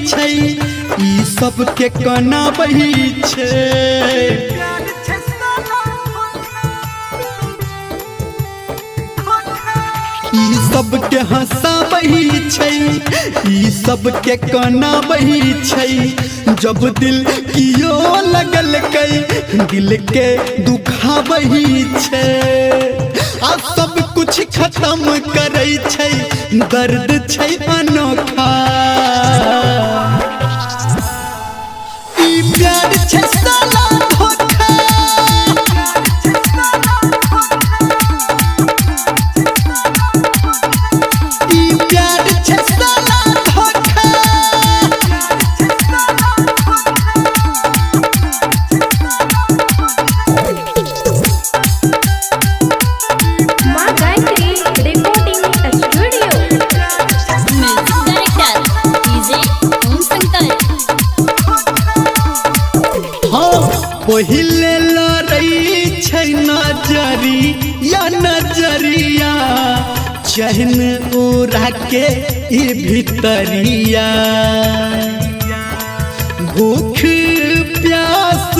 छै ई सब के कनाबै छै। ई सब के हंसाबै छै ई सब के कनाबै छै। जब दिल कियो लगल दिल के दुखाबै छै। आ सब कुछ खत्म करै छै दर्द छै अनोखा। ई प्यार छै साला धोखा। पहिले लड़ई छै नजरिया चहन उड़ा के ई भितरिया। भूख प्यास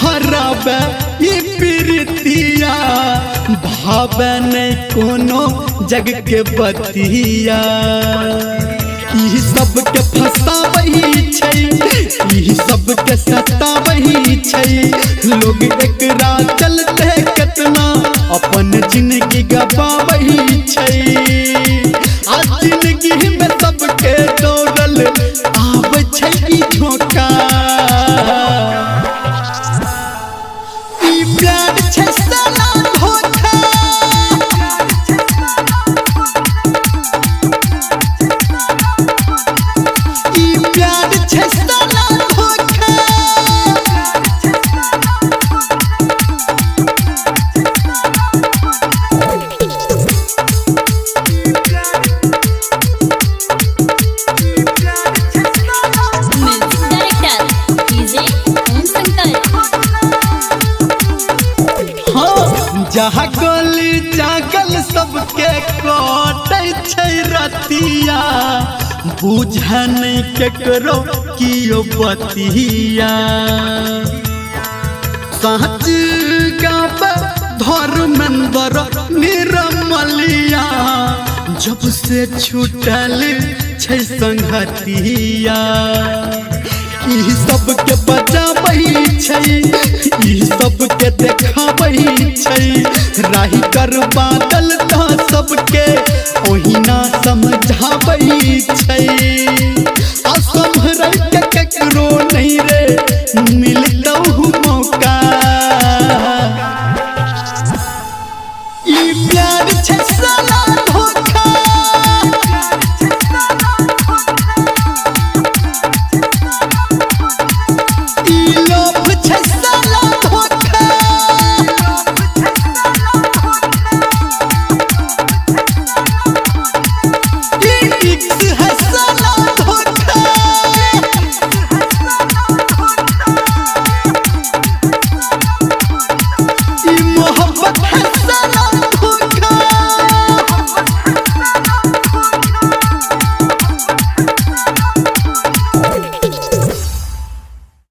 हराबे ई प्रीतिया भावे नहीं कोनो जग के बतिया। ई सब के फसाबै छै ई सब के सताबै छै। लोग एकरा चलते कितना अपन जिंदगी गवाबै छै। आज जिंदगी में सबके दौड़ल आबै छै ई झोंका। ई प्यार छै साला धोखा। जहाँ गली जागल सबके कटै छै रतिया। बुझे नहीं केकरो कियो बतिया। सच गावे धर्मेंद्र निर्मलिया जब से छूटल छै संगतिया। ई सब के बजाबै छै ई सब के देखाबै छै। राही कर बादल सबके ओहिना समझाबै छै।